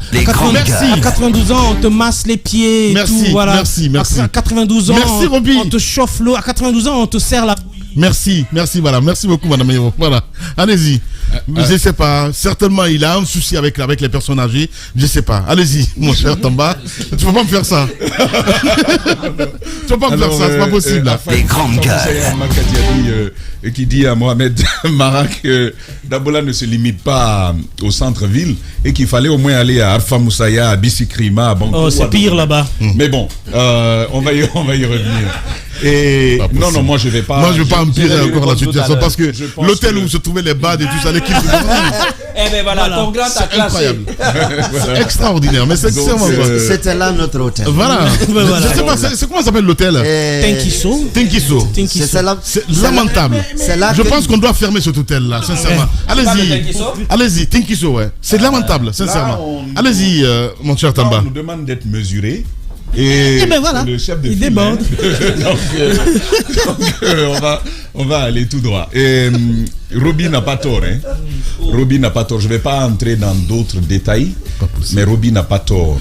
92 ans, on te masse les pieds et tout, voilà. Merci. À 92 ans, on te chauffe l'eau. À 92 ans, on te serre la bouillie. Merci, voilà. Merci beaucoup, Madame Yoro. Voilà. Allez-y. Je sais pas. Certainement, il a un souci avec les personnes âgées. Je sais pas. Allez-y, mon cher Tamba. Tu vas pas me faire ça. Tu vas pas me faire ça. C'est pas possible. Les grandes gueules. Qui dit à Mohamed Mara que Dabola ne se limite pas au centre-ville et qu'il fallait au moins aller à Arfa Moussaya, à Bissikrima, à Bangkok. Oh, c'est pire là-bas. Mais bon, on va y revenir. Et non, moi je vais pas. Moi je vais pas empirer encore la situation parce que l'hôtel où se trouvaient les bades et tout ça, l'équipe. Eh ben voilà, ton grand a classé. Incroyable. C'est extraordinaire, mais c'est extrêmement vrai. C'était là notre hôtel. Voilà. Je sais pas, c'est comment s'appelle l'hôtel? Tenkiso. C'est lamentable. Je pense qu'on doit fermer cet hôtel là, sincèrement. Allez-y, Tenkiso, ouais. C'est lamentable, sincèrement. Allez-y, mon cher Tamba. On nous demande d'être mesuré. Et ben voilà, le chef de il file, déborde. Donc, on va aller tout droit. Et Roby n'a pas tort. Roby n'a pas tort. Je ne vais pas entrer dans d'autres détails, mais Roby n'a pas tort.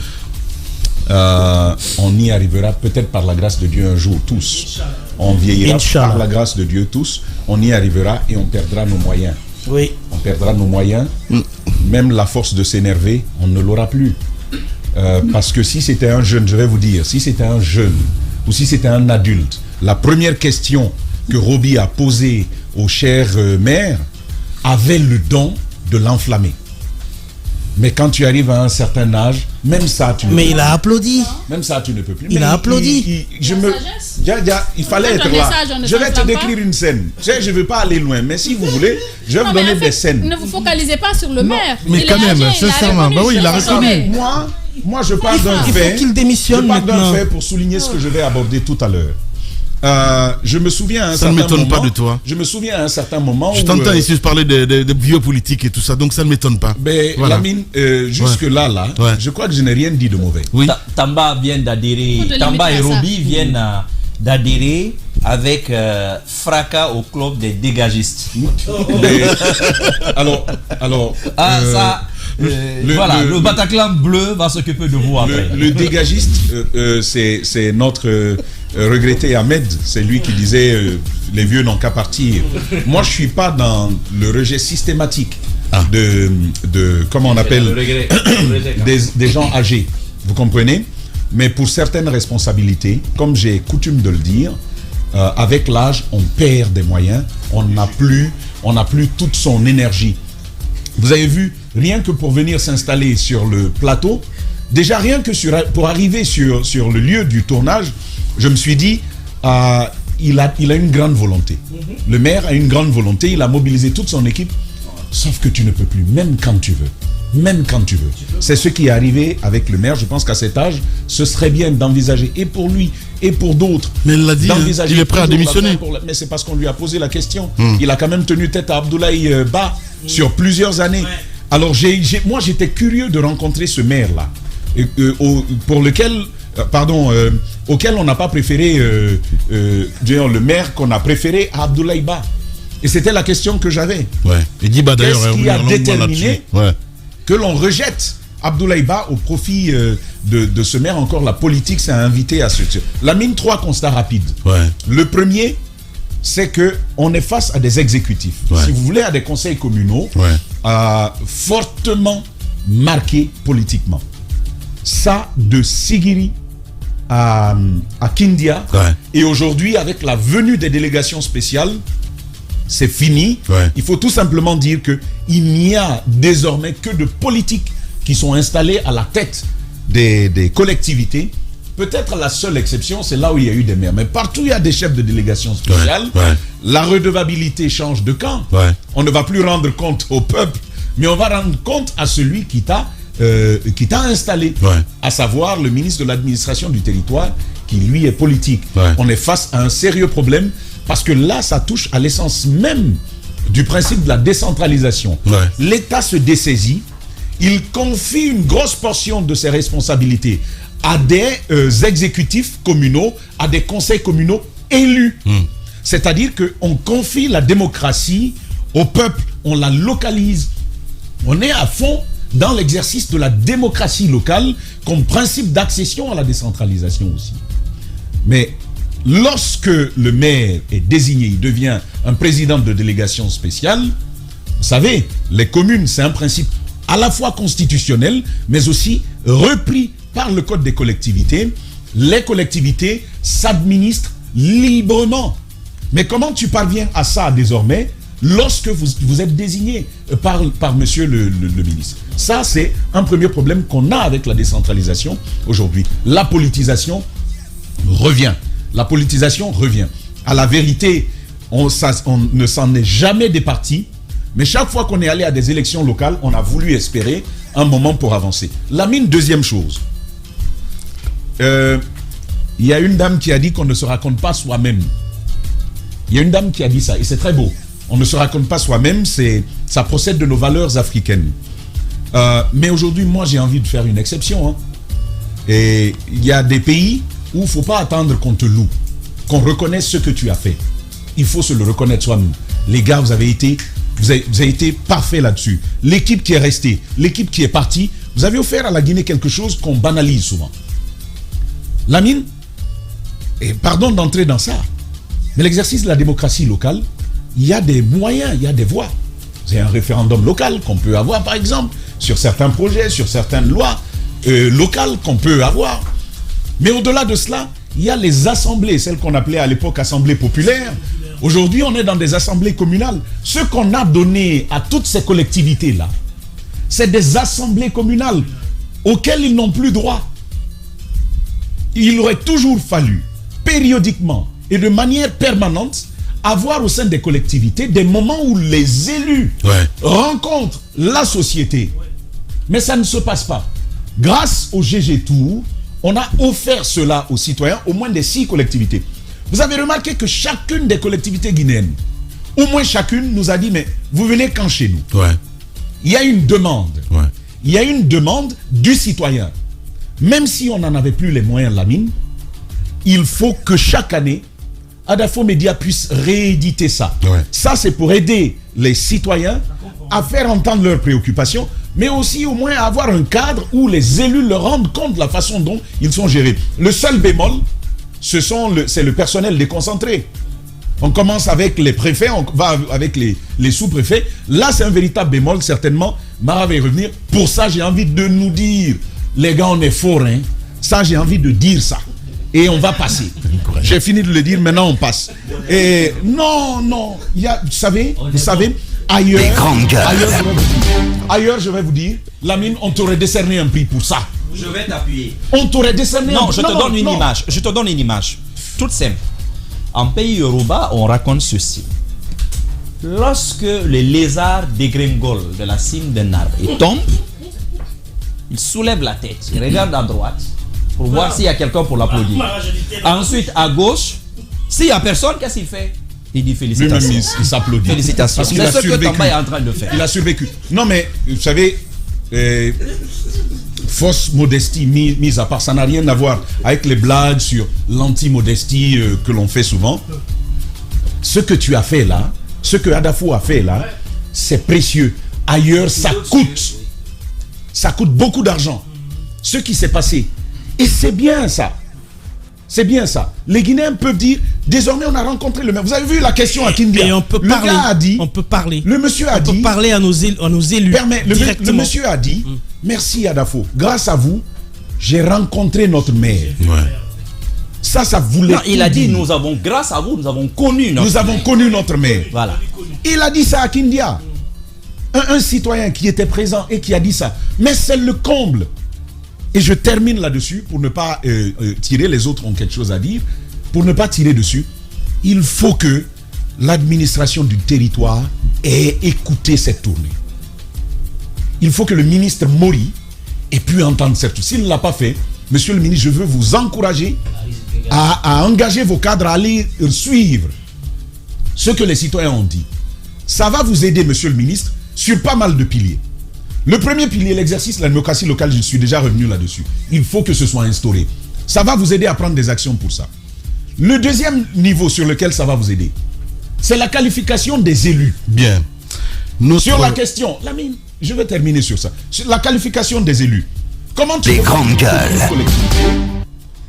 On y arrivera peut-être par la grâce de Dieu un jour tous. On vieillira par la grâce de Dieu tous. On y arrivera et on perdra nos moyens. Oui. On perdra nos moyens. Même la force de s'énerver, on ne l'aura plus. Parce que si c'était un jeune, je vais vous dire, si c'était un jeune ou si c'était un adulte, la première question que Roby a posée au cher maire avait le don de l'enflammer. Mais quand tu arrives à un certain âge, même ça, tu ne peux plus. Mais il a applaudi. Même ça, tu ne peux plus. Il a applaudi. Il fallait être là. Je vais te décrire une scène. Je ne veux pas aller loin, mais si vous voulez, je vais vous donner des scènes. Ne vous focalisez pas sur le maire. Mais quand même, sincèrement, bah oui, il a reconnu. Moi, je parle d'un fait. Il faut qu'il démissionne maintenant. Je parle d'un fait pour souligner ce que je vais aborder tout à l'heure. Je me souviens à un Ça certain ne m'étonne moment, pas de toi. Je me souviens à un certain moment Je t'entends ici parler de vieux politiques et tout ça, donc ça ne m'étonne pas. Mais Voilà. Lamine, jusque-là, Ouais. je crois que je n'ai rien dit de mauvais. Oui. Tamba vient d'adhérer, Faut te Tamba et limiter à ça. Roby viennent d'adhérer avec fracas au club des dégagistes. Mais, alors, voilà, le Bataclan bleu va s'occuper de vous après. le dégagiste, c'est notre regretté Ahmed, c'est lui qui disait les vieux n'ont qu'à partir. Moi, je suis pas dans le rejet systématique de comment on appelle des gens âgés. Vous comprenez? Mais pour certaines responsabilités, comme j'ai coutume de le dire, avec l'âge, on perd des moyens, on n'a plus toute son énergie. Vous avez vu, rien que pour venir s'installer sur le plateau, déjà rien que pour arriver sur le lieu du tournage, je me suis dit, il a une grande volonté. Le maire a une grande volonté, il a mobilisé toute son équipe, sauf que tu ne peux plus, même quand tu veux. Même quand tu veux. C'est ce qui est arrivé avec le maire. Je pense qu'à cet âge, ce serait bien d'envisager, et pour lui, et pour d'autres. Mais il l'a dit, d'envisager il est prêt à toujours la démissionner. fin mais c'est parce qu'on lui a posé la question. Il a quand même tenu tête à Abdoulaye Ba sur plusieurs années. Alors moi j'étais curieux de rencontrer ce maire-là, auquel on n'a pas préféré, le maire qu'on a préféré à Abdoulaye Ba. Et c'était la question que j'avais. Ouais. Et Diba d'ailleurs Qu'est-ce qui a longuement déterminé là-dessus. Ouais. que l'on rejette Abdoulaye Ba au profit de ce maire? Encore, la politique s'est invitée à ce... Lamine, 3 constats rapides. Ouais. Le premier, c'est qu'on est face à des exécutifs. Ouais. Si vous voulez, à des conseils communaux fortement marqués politiquement. Ça, de Sigiri à Kindia, et aujourd'hui, avec la venue des délégations spéciales, c'est fini. Ouais. Il faut tout simplement dire qu'il n'y a désormais que de politiques qui sont installés à la tête des collectivités. Peut-être la seule exception, c'est là où il y a eu des maires. Mais partout, il y a des chefs de délégation spéciales. Ouais. La redevabilité change de camp. Ouais. On ne va plus rendre compte au peuple, mais on va rendre compte à celui qui t'a installé, à savoir le ministre de l'administration du territoire, qui lui est politique. Ouais. On est face à un sérieux problème, parce que là, ça touche à l'essence même du principe de la décentralisation. Ouais. L'État se dessaisit, il confie une grosse portion de ses responsabilités à des exécutifs communaux, à des conseils communaux élus. C'est-à-dire qu'on confie la démocratie au peuple, on la localise. On est à fond dans l'exercice de la démocratie locale comme principe d'accession à la décentralisation aussi. Mais lorsque le maire est désigné, il devient un président de délégation spéciale, vous savez, les communes, c'est un principe à la fois constitutionnel, mais aussi repris par le Code des collectivités. Les collectivités s'administrent librement. Mais comment tu parviens à ça désormais lorsque vous êtes désigné par monsieur le ministre? Ça, c'est un premier problème qu'on a avec la décentralisation aujourd'hui. La politisation revient. La politisation revient. À la vérité, on ne s'en est jamais départi, mais chaque fois qu'on est allé à des élections locales, on a voulu espérer un moment pour avancer. Lamine, deuxième chose. Il y a une dame qui a dit qu'on ne se raconte pas soi-même. Il y a une dame qui a dit ça, et c'est très beau. On ne se raconte pas soi-même, ça procède de nos valeurs africaines. Mais aujourd'hui, moi, j'ai envie de faire une exception. Et il y a des pays où il ne faut pas attendre qu'on te loue, qu'on reconnaisse ce que tu as fait. Il faut se le reconnaître soi-même. Les gars, vous avez été parfaits là-dessus. L'équipe qui est restée, l'équipe qui est partie, vous avez offert à la Guinée quelque chose qu'on banalise souvent. Lamine, et pardon d'entrer dans ça, mais l'exercice de la démocratie locale, il y a des moyens, il y a des voies. C'est un référendum local qu'on peut avoir, par exemple, sur certains projets, sur certaines lois locales qu'on peut avoir. Mais au-delà de cela, il y a les assemblées, celles qu'on appelait à l'époque assemblées populaires. Aujourd'hui, on est dans des assemblées communales. Ce qu'on a donné à toutes ces collectivités-là, c'est des assemblées communales auxquelles ils n'ont plus droit. Il aurait toujours fallu, périodiquement et de manière permanente, avoir au sein des collectivités des moments où les élus rencontrent la société. Mais ça ne se passe pas. Grâce au GG Tour, on a offert cela aux citoyens, au moins des 6 collectivités. Vous avez remarqué que chacune des collectivités guinéennes, au moins chacune, nous a dit, mais vous venez quand chez nous? Ouais. Il y a une demande. Ouais. Il y a une demande du citoyen. Même si on n'en avait plus les moyens, Lamine, il faut que chaque année, Adafo Média puisse rééditer ça. Ouais. Ça, c'est pour aider les citoyens à faire entendre leurs préoccupations, mais aussi au moins à avoir un cadre où les élus leur rendent compte de la façon dont ils sont gérés. Le seul bémol, c'est le personnel déconcentré. On commence avec les préfets, on va avec les sous-préfets. Là, c'est un véritable bémol, certainement. Mara va y revenir. Pour ça, j'ai envie de nous dire, les gars, on est forts, hein. Ça, j'ai envie de dire ça. Et on va passer. J'ai fini de le dire, maintenant on passe. Et non, il y a, vous savez, ailleurs, je vais vous dire, Lamine, on t'aurait décerné un prix pour ça. Je vais t'appuyer. On t'aurait décerné un prix. Je te donne une image. Je te donne une image. Toute simple. En pays Yoruba, on raconte ceci. Lorsque le lézard dégringole de la cime d'un arbre et tombe, il soulève la tête, il regarde à droite pour voir s'il y a quelqu'un pour l'applaudir. Ensuite, à gauche, s'il n'y a personne, qu'est-ce qu'il fait? Il dit félicitations. Lui-même, il s'applaudit. Félicitations. Parce qu'il C'est a ce que survécu. Tamba est en train de faire. Il a survécu. Non, mais vous savez, fausse modestie mise à part, ça n'a rien à voir avec les blagues sur l'anti-modestie que l'on fait souvent. Ce que tu as fait là, ce que Adafo a fait là, c'est précieux. Ailleurs, ça coûte. Ça coûte beaucoup d'argent. Ce qui s'est passé. Et c'est bien ça. C'est bien ça. Les Guinéens peuvent dire, désormais on a rencontré le maire. Vous avez vu la question à Kindia. Et on peut le parler. gars a dit, On peut parler. le monsieur a On dit, peut parler à nos élus. le directement. monsieur a dit, merci Adafo, grâce à vous, j'ai rencontré notre maire. Ouais. Ça voulait Non, il a tout dit, dire. nous avons, grâce à vous, nous avons connu notre Nous avons connu notre maire. Voilà. Il a dit ça à Kindia. Un citoyen qui était présent et qui a dit ça. Mais c'est le comble. Et je termine là-dessus pour ne pas tirer, les autres ont quelque chose à dire, pour ne pas tirer dessus. Il faut que l'administration du territoire ait écouté cette tournée. Il faut que le ministre Mori ait pu entendre cette tournée. S'il ne l'a pas fait, monsieur le ministre, je veux vous encourager à engager vos cadres à aller suivre ce que les citoyens ont dit. Ça va vous aider, monsieur le ministre, sur pas mal de piliers. Le premier pilier, l'exercice de la démocratie locale, je suis déjà revenu là-dessus. Il faut que ce soit instauré. Ça va vous aider à prendre des actions pour ça. Le deuxième niveau sur lequel ça va vous aider, c'est la qualification des élus. Bien. Sur la question, Lamine, je vais terminer sur ça. Sur la qualification des élus. Comment tu Les grandes gueules.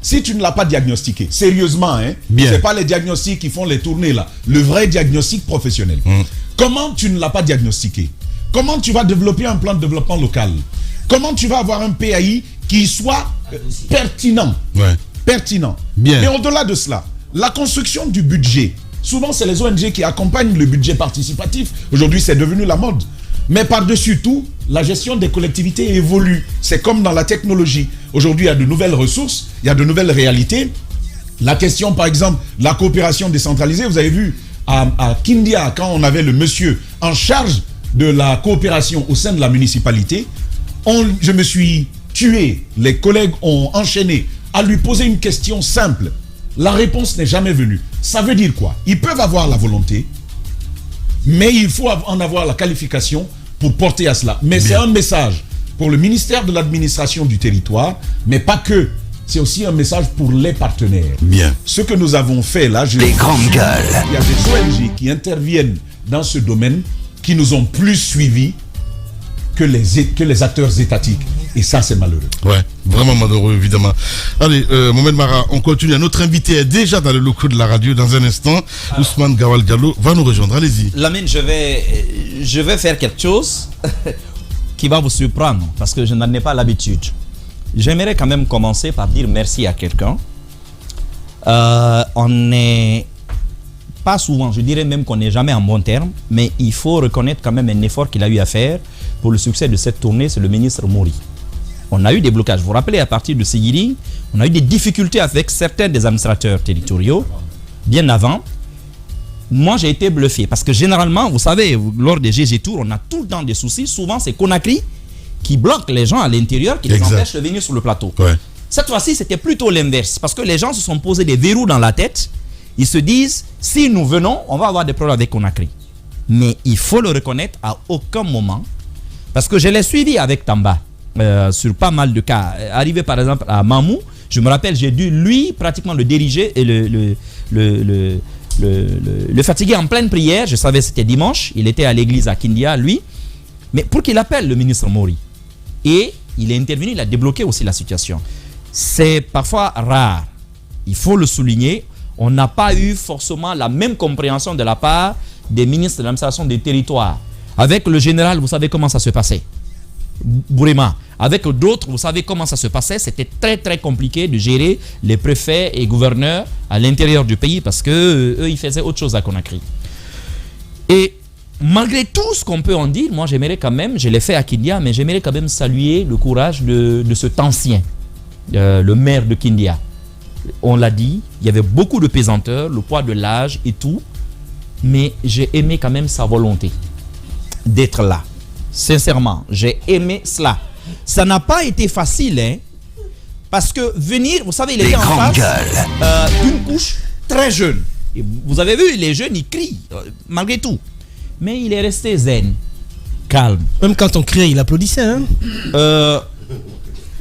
Si tu ne l'as pas diagnostiqué, sérieusement, hein, Bien. c'est pas les diagnostics qui font les tournées là, le vrai diagnostic professionnel. Comment tu ne l'as pas diagnostiqué? Comment tu vas développer un plan de développement local? Comment tu vas avoir un PAI qui soit pertinent? Ouais. Pertinent. Bien. Mais au-delà de cela, la construction du budget. Souvent, c'est les ONG qui accompagnent le budget participatif. Aujourd'hui, c'est devenu la mode. Mais par-dessus tout, la gestion des collectivités évolue. C'est comme dans la technologie. Aujourd'hui, il y a de nouvelles ressources, il y a de nouvelles réalités. La question, par exemple, de la coopération décentralisée, vous avez vu à Kindia, quand on avait le monsieur en charge de la coopération au sein de la municipalité, je me suis tué, les collègues ont enchaîné à lui poser une question simple. La réponse n'est jamais venue. Ça veut dire quoi? Ils peuvent avoir la volonté, mais il faut en avoir la qualification pour porter à cela. Mais c'est un message pour le ministère de l'administration du territoire, mais pas que. C'est aussi un message pour les partenaires. Bien. Ce que nous avons fait là, Les grandes gueules. il y a des ONG qui interviennent dans ce domaine qui nous ont plus suivis que les acteurs étatiques. Et ça, c'est malheureux. Ouais, vraiment malheureux, évidemment. Allez, Mohamed Mara, on continue. Notre invité est déjà dans le locaux de la radio. Dans un instant, Ousmane Gawal Diallo va nous rejoindre. Allez-y. Lamine, je vais faire quelque chose qui va vous surprendre parce que je n'en ai pas l'habitude. J'aimerais quand même commencer par dire merci à quelqu'un. On n'est pas souvent, je dirais même qu'on n'est jamais en bon terme, mais il faut reconnaître quand même un effort qu'il a eu à faire pour le succès de cette tournée, c'est le ministre Mori. On a eu des blocages. Vous vous rappelez, à partir de Sigiri, on a eu des difficultés avec certains des administrateurs territoriaux, bien avant. Moi, j'ai été bluffé parce que généralement, vous savez, lors des GG Tours, on a tout le temps des soucis. Souvent, c'est Conakry qui bloque les gens à l'intérieur, qui les empêche de venir sur le plateau. Ouais. Cette fois-ci, c'était plutôt l'inverse parce que les gens se sont posés des verrous dans la tête. Ils se disent, si nous venons, on va avoir des problèmes avec Conakry. Mais il faut le reconnaître, à aucun moment, parce que je l'ai suivi avec Tamba sur pas mal de cas. Arrivé par exemple à Mamou, je me rappelle, j'ai dû lui pratiquement le diriger et le fatiguer en pleine prière. Je savais que c'était dimanche, il était à l'église à Kindia, lui, mais pour qu'il appelle le ministre Mori. Et il est intervenu, il a débloqué aussi la situation. C'est parfois rare, il faut le souligner. On n'a pas eu forcément la même compréhension de la part des ministres de l'administration des territoires. Avec le général, vous savez comment ça se passait. Bourema. Avec d'autres, vous savez comment ça se passait. C'était très très compliqué de gérer les préfets et gouverneurs à l'intérieur du pays parce que eux, ils faisaient autre chose à Conakry. Et malgré tout ce qu'on peut en dire, moi j'aimerais quand même, je l'ai fait à Kindia, mais j'aimerais quand même saluer le courage de cet ancien, le maire de Kindia. On l'a dit, il y avait beaucoup de pesanteur, le poids de l'âge et tout, mais j'ai aimé quand même sa volonté d'être là. Sincèrement, j'ai aimé cela. Ça n'a pas été facile, hein, parce que venir, vous savez, il était en face d'une couche très jeune. Et vous avez vu, les jeunes, ils crient, malgré tout. Mais il est resté zen, calme. Même quand on criait, il applaudissait, hein.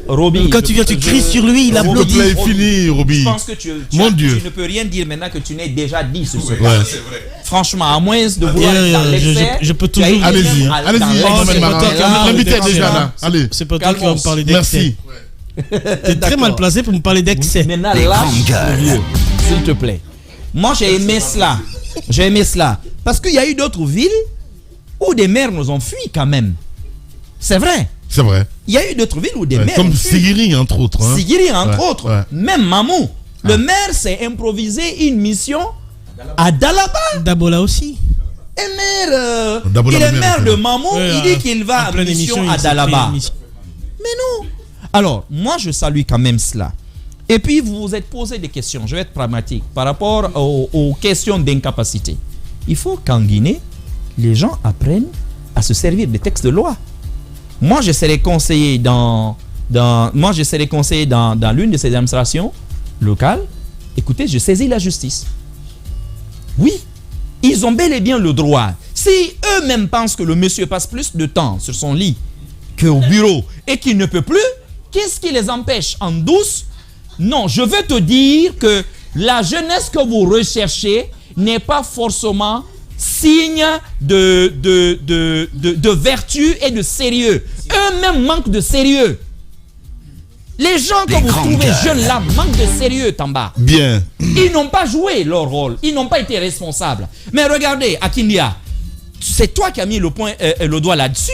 Roby, quand tu viens, tu cries sur lui, il applaudit. S'il te plaît, fini, Roby. Je pense que tu Mon Dieu. Tu ne peux rien dire maintenant que tu n'as déjà dit ce soir. Ouais. Franchement, à moins de vouloir dans l'excès, je peux toujours. Allez-y, allez-y. L'invité est déjà là. Allez. C'est pas toi qui vas me parler d'excès. Merci. T'es très mal placé pour me parler d'excès. Maintenant, lâche le vieux, s'il te plaît. Moi, j'ai aimé cela. J'ai aimé cela. Parce qu'il y a eu d'autres villes où des maires nous ont fui quand même. C'est vrai. C'est vrai. Il y a eu d'autres villes où des maires comme ont fui. Sigiri, entre autres. Hein. Sigiri, entre autres. Ouais. Même Mamou. Le maire s'est improvisé une mission à Dalaba. Dabola aussi. Un maire, Dabola, il est maire de Mamou, Ouais, il dit qu'il va en en pleine mission émission, à il s'est pris Dalaba. une mission. Mais non. Alors, moi, je salue quand même cela. Et puis, vous vous êtes posé des questions. Je vais être pragmatique par rapport aux questions d'incapacité. Il faut qu'en Guinée, les gens apprennent à se servir des textes de loi. Moi, je serais conseiller dans l'une de ces administrations locales. Écoutez, je saisis la justice. Oui, ils ont bel et bien le droit. Si eux-mêmes pensent que le monsieur passe plus de temps sur son lit qu'au bureau et qu'il ne peut plus, qu'est-ce qui les empêche en douce? Non, je veux te dire que la jeunesse que vous recherchez n'est pas forcément signe de vertu et de sérieux. Eux-mêmes manquent de sérieux. Les gens que vous trouvez jeunes là manquent de sérieux, Tamba. Bien. Ils n'ont pas joué leur rôle. Ils n'ont pas été responsables. Mais regardez, à Kindia, c'est toi qui as mis le doigt là-dessus.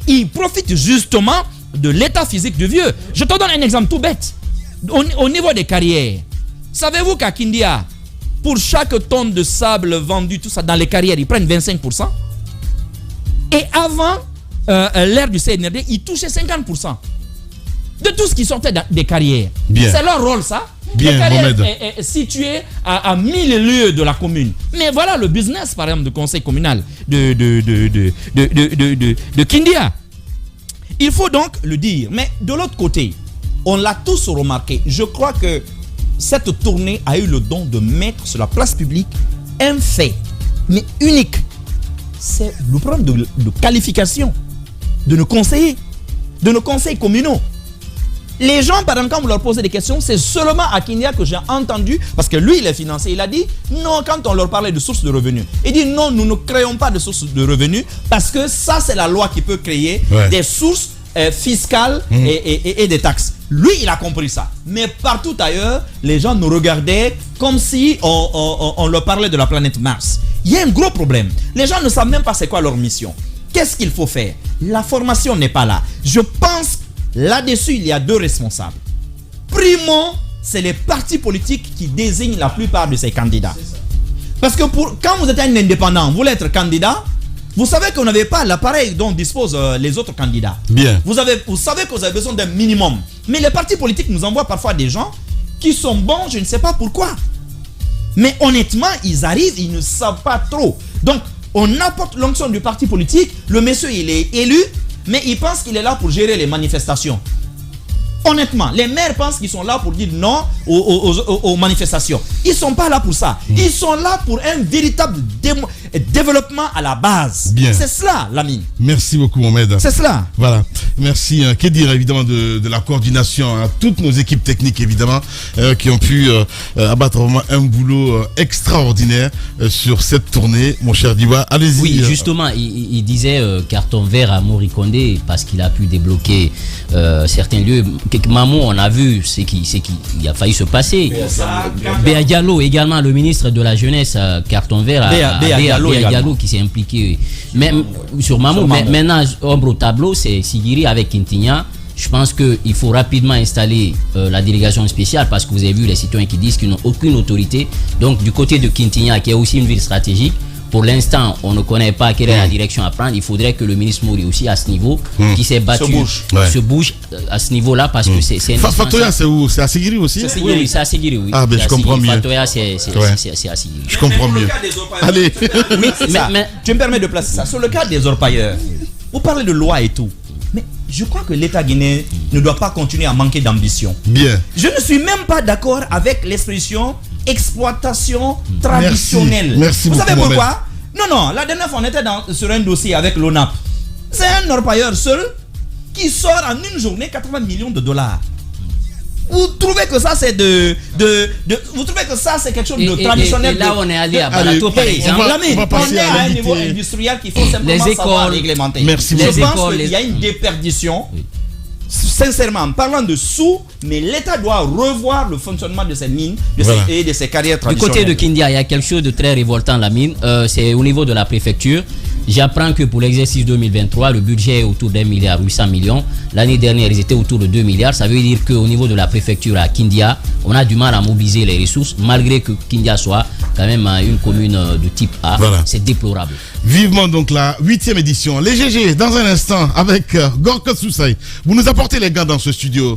Ils profitent justement de l'état physique du vieux. Je te donne un exemple tout bête. Au niveau des carrières, savez-vous qu'à Kindia, pour chaque tonne de sable vendu, tout ça dans les carrières, ils prennent 25%. Et avant l'ère du CNRD, ils touchaient 50% de tout ce qui sortait des carrières. Bien. C'est leur rôle, ça. Bien, les carrières Mohamed. est située à 1000 lieues de la commune. Mais voilà le business, par exemple, du conseil communal de Kindia. Il faut donc le dire. Mais de l'autre côté, on l'a tous remarqué. Je crois que cette tournée a eu le don de mettre sur la place publique un fait, mais unique. C'est le problème de qualification de nos conseillers, de nos conseils communaux. Les gens, par exemple, quand vous leur posez des questions, c'est seulement à Kindia que j'ai entendu, parce que lui, il est financier, il a dit, non, quand on leur parlait de sources de revenus, il dit, non, nous ne créons pas de sources de revenus, parce que ça, c'est la loi qui peut créer des sources fiscales et des taxes. Lui, il a compris ça. Mais partout ailleurs, les gens nous regardaient comme si on leur parlait de la planète Mars. Il y a un gros problème. Les gens ne savent même pas c'est quoi leur mission. Qu'est-ce qu'il faut faire? La formation n'est pas là. Je pense là-dessus, il y a deux responsables. Primo, c'est les partis politiques qui désignent la plupart de ces candidats. Parce que quand vous êtes un indépendant, vous voulez être candidat, vous savez que vous n'avez pas l'appareil dont disposent les autres candidats. Bien. Vous savez que vous avez besoin d'un minimum. Mais les partis politiques nous envoient parfois des gens qui sont bons, je ne sais pas pourquoi. Mais honnêtement, ils arrivent, ils ne savent pas trop. Donc, on apporte l'onction du parti politique, le monsieur, il est élu, mais il pense qu'il est là pour gérer les manifestations. Honnêtement, les maires pensent qu'ils sont là pour dire non aux manifestations. Ils sont pas là pour ça. Ils sont là pour un véritable développement à la base. Bien. C'est cela, la mine. Merci beaucoup, Mohamed. C'est cela. Voilà. Merci. Que dire évidemment de la coordination à toutes nos équipes techniques évidemment qui ont pu abattre vraiment un boulot extraordinaire sur cette tournée. Mon cher Diwa, allez-y. Oui, justement, il disait carton vert à Mori Kondé parce qu'il a pu débloquer certains lieux. Mamou, on a vu ce qui a failli se passer. Béa Diallo également, le ministre de la Jeunesse, carton vert à Béa Diallo qui s'est impliqué. Même sur Mamou, maintenant, ombre au tableau, c'est Sigiri avec Kintinia. Je pense qu'il faut rapidement installer la délégation spéciale parce que vous avez vu les citoyens qui disent qu'ils n'ont aucune autorité. Donc du côté de Kintinia, qui est aussi une ville stratégique, pour l'instant, on ne connaît pas quelle est la direction à prendre. Il faudrait que le ministre Mori aussi à ce niveau, qui s'est battu, se bouge à ce niveau-là parce que c'est Fatoya, c'est où? C'est à Sigiri aussi? Oui, c'est à Sigiri, oui. Ah, ben je comprends mieux. Fatoya, c'est à Sigiri. Je comprends mieux. Allez. Oui, mais tu me permets de placer ça. Sur le cas des orpailleurs, vous parlez de loi et tout. Mais je crois que l'État guinéen ne doit pas continuer à manquer d'ambition. Bien. Je ne suis même pas d'accord avec l'expression exploitation traditionnelle. Merci vous beaucoup, savez pourquoi? Non, la dernière fois on était sur un dossier avec l'ONAP. C'est un orpailleur seul qui sort en une journée 80 millions de dollars. Vous trouvez que ça c'est vous trouvez que ça c'est quelque chose de traditionnel? Et là on est allé à Balato par exemple. On est à un niveau industriel qu'il faut simplement savoir réglementer. Merci beaucoup. Je pense écoles, qu'il y a une déperdition. Sincèrement, en parlant de sous, mais l'État doit revoir le fonctionnement de ces mines et de ces carrières traditionnelles. Du côté de Kindia, il y a quelque chose de très révoltant, la mine. C'est au niveau de la préfecture. J'apprends que pour l'exercice 2023, le budget est autour d'1,8 milliard. L'année dernière, ils étaient autour de 2 milliards. Ça veut dire qu'au niveau de la préfecture à Kindia, on a du mal à mobiliser les ressources, malgré que Kindia soit quand même une commune de type A. Voilà. C'est déplorable. Vivement donc la 8e édition. Les GG, dans un instant, avec Gorka Soussaï. Vous nous apportez les gars dans ce studio.